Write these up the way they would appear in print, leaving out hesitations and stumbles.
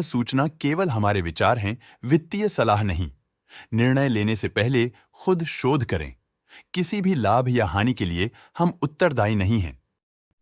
सूचना केवल हमारे विचार हैं, वित्तीय सलाह नहीं। निर्णय लेने से पहले खुद शोध करें। किसी भी लाभ या हानि के लिए हम उत्तरदायी नहीं हैं।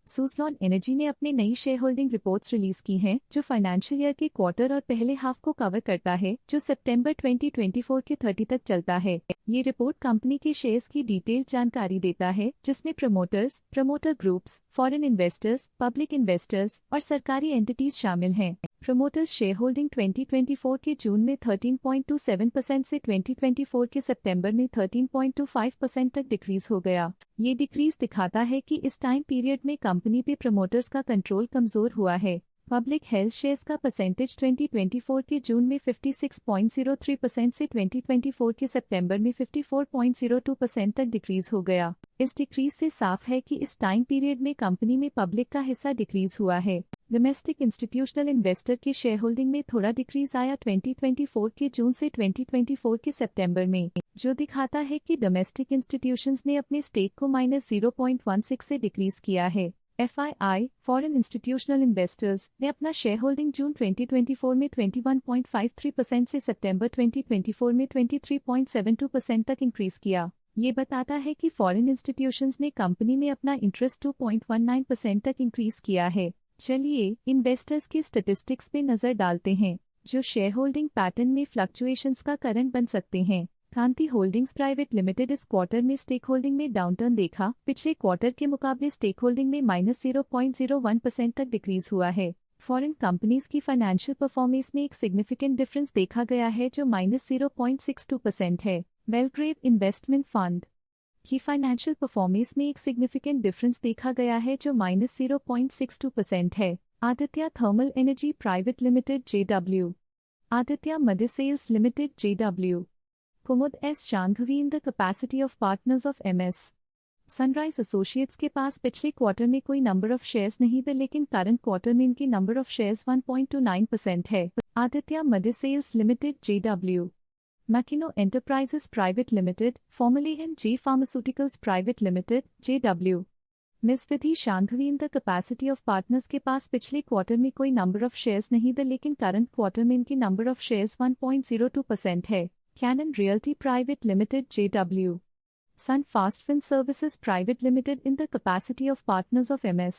सुज़लॉन एनर्जी ने अपनी नई शेयर होल्डिंग रिपोर्ट्स रिलीज की हैं, जो फाइनेंशियल ईयर के क्वार्टर और पहले हाफ को कवर करता है, जो सितंबर 2024 के 30 तक चलता है। ये रिपोर्ट कंपनी के शेयर्स की डिटेल्ड जानकारी देता है, जिसमें promoters, promoter groups, foreign investors, public investors और सरकारी एंटिटीज शामिल हैं। प्रमोटर्स शेयर होल्डिंग 2024 के जून में 13.27% से 2024 के सितंबर में 13.25% तक डिक्रीज हो गया। ये डिक्रीज दिखाता है कि इस टाइम पीरियड में कंपनी पे प्रमोटर्स का कंट्रोल कमजोर हुआ है। पब्लिक हेल्थ शेयर्स का परसेंटेज 2024 के जून में 56.03% से 2024 के सितंबर में 54.02% तक डिक्रीज हो गया। इस डिक्रीज से साफ है कि इस टाइम पीरियड में कंपनी में पब्लिक का हिस्सा डिक्रीज हुआ है। डोमेस्टिक इंस्टीट्यूशनल इन्वेस्टर के शेयर होल्डिंग में थोड़ा डिक्रीज आया 2024 के जून से 2024 के सितंबर में, जो दिखाता है कि डोमेस्टिक इंस्टीट्यूशंस ने अपने स्टेक को -0.16 से डिक्रीज किया है। FII फॉरेन इंस्टीट्यूशनल इन्वेस्टर्स ने अपना शेयर होल्डिंग जून 2024 में 21.53% से सितंबर 2024 में 23.72% तक इंक्रीज किया। ये बताता है कि फॉरेन इंस्टीट्यूशंस ने कंपनी में अपना इंटरेस्ट 2.19% तक इंक्रीज किया है। चलिए इन्वेस्टर्स के स्टैटिस्टिक्स पे नजर डालते हैं, जो शेयर होल्डिंग पैटर्न में फ्लक्चुएशंस का कारण बन सकते हैं। कांति होल्डिंग्स प्राइवेट लिमिटेड इस क्वार्टर में स्टेक होल्डिंग में डाउनटर्न देखा। पिछले क्वार्टर के मुकाबले स्टेक होल्डिंग में -0.01% तक डिक्रीज हुआ है। फॉरेन कंपनीज की फाइनेंशियल परफॉर्मेंस में एक सिग्निफिकेंट डिफरेंस देखा गया है, जो -0.62% है। बेलग्रेव इन्वेस्टमेंट फंड की फाइनेंशियल परफॉर्मेंस में एक सिग्निफिकेंट डिफरेंस देखा गया है, जो -0.62% है। Aditya thermal energy private limited JW, Aditya Medisales limited JW, Kumud S Sanghvi in the capacity of partners of MS। Sunrise Associates के पास पिछले क्वार्टर में कोई नंबर ऑफ शेयर्स नहीं थे, लेकिन करंट क्वार्टर में इनकी नंबर ऑफ शेयर्स 1.29% है। Aditya Medisales limited JW, Makino Enterprises Private Limited, formerly MG Pharmaceuticals Private Limited, JW, miss Vidhi Sanghvi in the capacity of partners के पास पिछले क्वार्टर में कोई नंबर ऑफ शेयर्स नहीं थे, लेकिन करंट क्वार्टर में इनकी नंबर ऑफ शेयर्स 1.02% है। Canon realty private limited JW, Sun fast fin services private limited in the capacity of partners of MS।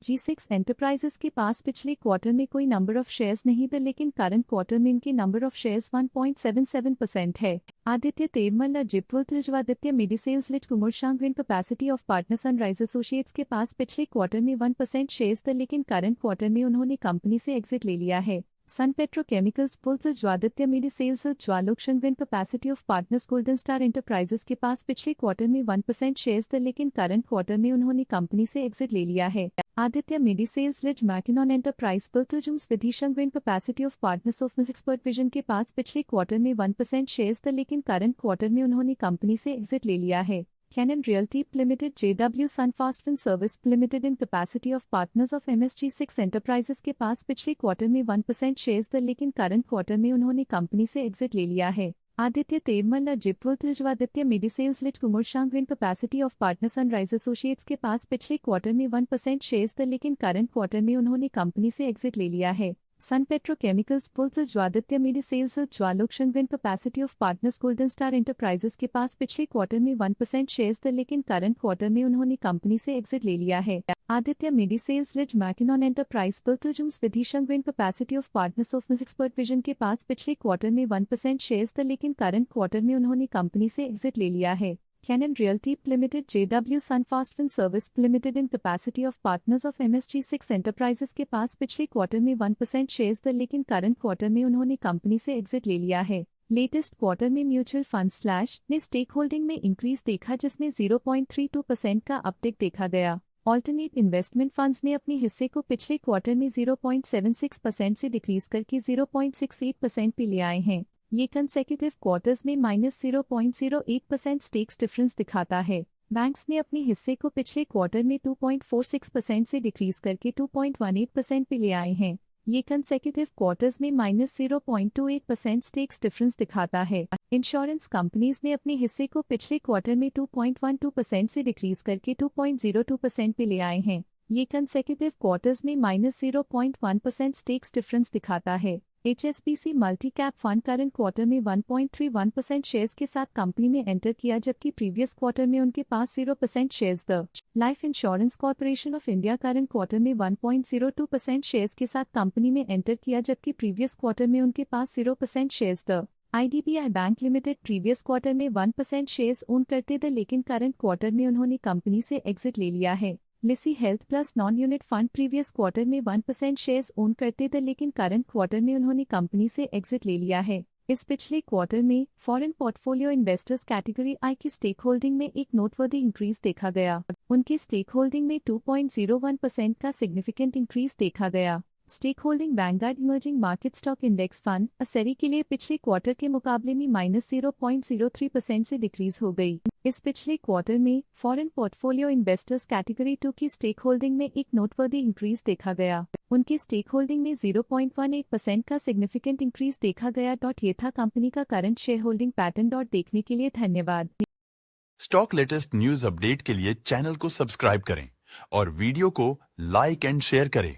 G6 enterprises के पास पिछले क्वार्टर में कोई नंबर ऑफ शेयर्स नहीं थे, लेकिन करंट क्वार्टर में इनकी नंबर ऑफ शेयर्स 1.77% है। आदित्य तेरमल जिप्वल्तजवादित्य मेडिसेल्स लिट Kumar Sanghvi in capacity of partner Sunrise Associates के पास पिछले क्वार्टर में 1% शेयर्स थे, लेकिन करंट क्वार्टर में उन्होंने कंपनी से एग्जिट ले लिया है। सन पेट्रोकेमिकल्स पुल्तजवादित्य मेडिसेल्स और ज्वालोक Sanghvi in capacity of partners Golden Star Enterprises के पास पिछले क्वार्टर में 1% शेयर्स थे, लेकिन करंट क्वार्टर में उन्होंने कंपनी से एग्जिट ले लिया है। आदित्य मेडिसेल्स लिज मैकिनॉन एंटरप्राइज पुल्तजुम्स Vidhi Sanghvi in capacity of partners of मिस एक्सपर्ट विजन के पास पिछले क्वार्टर में 1% शेयर्स थे, लेकिन करंट क्वार्टर में उन्होंने कंपनी से एग्जिट ले लिया है। Canon Realty Limited JW Sunfast Fin Service Limited in capacity of partners of MSG6 Enterprises के पास पिछले क्वार्टर में 1% शेयर्स थे, लेकिन करंट क्वार्टर में उन्होंने कंपनी से एग्जिट ले लिया है। आदित्य तेरमल जिप्वल्तजवादित्य मेडिसेल्स लिट Kumar Sanghvi in capacity of partner Sunrise Associates के पास पिछले क्वार्टर में 1% शेयर्स थे, लेकिन करंट क्वार्टर में उन्होंने कंपनी से एग्जिट ले लिया है। सन पेट्रोकेमिकल्स पुल्तजवादित्य मेडिसेल्स और ज्वालोक Sanghvi in capacity of partners Golden Star Enterprises के पास पिछले क्वार्टर में 1% शेयर्स थे, लेकिन करंट क्वार्टर में उन्होंने कंपनी से एग्जिट ले लिया है। आदित्य मेडिसेल्स लिज मैकिनॉन एंटरप्राइज पुल्तजुम्स Vidhi Sanghvi in capacity of partners of मिस एक्सपर्ट विजन के पास पिछले क्वार्टर में 1% शेयर्स थे, लेकिन करंट क्वार्टर में उन्होंने कंपनी से एग्जिट ले लिया है। Canon Realty Limited JW Sunfast Fin Service Limited in capacity of partners of MSG6 Enterprises के पास पिछले क्वार्टर में 1% शेयर्स थे, लेकिन करंट क्वार्टर में उन्होंने कंपनी से एग्जिट ले लिया है। लेटेस्ट क्वार्टर में म्यूचुअल फंड स्लैश ने स्टेक होल्डिंग में इंक्रीज देखा, जिसमें 0.32% का अपटेक देखा गया। ऑल्टरनेट इन्वेस्टमेंट फंड्स ने अपने हिस्से को पिछले क्वार्टर में 0.76% से डिक्रीज करके 0.68% पे ले आए हैं। ये कंसेक्यूटिव क्वार्टर्स में -0.08% स्टेक्स डिफरेंस दिखाता है। बैंक्स ने अपने हिस्से को पिछले क्वार्टर में 2.46% से डिक्रीज करके 2.18% पे ले आए हैं। ये कंसेक्यूटिव क्वार्टर्स में -0.28% स्टेक्स डिफरेंस दिखाता है। इंश्योरेंस कंपनीज ने अपने हिस्से को पिछले क्वार्टर में 2.12% से डिक्रीज करके 2.02% पे ले आए हैं। ये कंसेक्यूटिव क्वार्टर्स में -0.1% स्टेक्स डिफरेंस दिखाता है। HSBC multi cap fund current quarter में 1.31% शेयर्स के साथ कंपनी में एंटर किया, जबकि प्रीवियस क्वार्टर में उनके पास 0% shares the life insurance corporation of India current quarter में 1.02% शेयर्स के साथ कंपनी में एंटर किया, जबकि प्रीवियस क्वार्टर में उनके पास 0% shares the IDBI bank limited previous quarter में 1% शेयर्स ओन करते थे, लेकिन करंट क्वार्टर में उन्होंने कंपनी से एग्जिट ले लिया है। लिसी health plus non unit fund previous quarter में 1% शेयर्स ओन करते थे, लेकिन करंट क्वार्टर में उन्होंने कंपनी से एग्जिट ले लिया है। इस पिछले क्वार्टर में फॉरेन पोर्टफोलियो इन्वेस्टर्स कैटेगरी आई की स्टेक होल्डिंग में एक नोटवर्दी इंक्रीज देखा गया। उनकी स्टेक होल्डिंग में 2.01% का सिग्निफिकेंट इंक्रीज देखा गया। Stake holding Vanguard emerging market stock index fund a series के लिए पिछले क्वार्टर के मुकाबले में -0.03% से डिक्रीज हो गई। इस पिछले क्वार्टर में फॉरेन पोर्टफोलियो इन्वेस्टर्स कैटेगरी 2 की स्टेक होल्डिंग में एक नोटवर्दी इंक्रीज देखा गया। उनकी स्टेक होल्डिंग में 0.18% का सिग्निफिकेंट इंक्रीज देखा गया। ये था कंपनी का करंट शेयर होल्डिंग पैटर्न। देखने के लिए धन्यवाद। स्टॉक लेटेस्ट न्यूज अपडेट के लिए चैनल को सब्सक्राइब करें और वीडियो को लाइक एंड शेयर करें।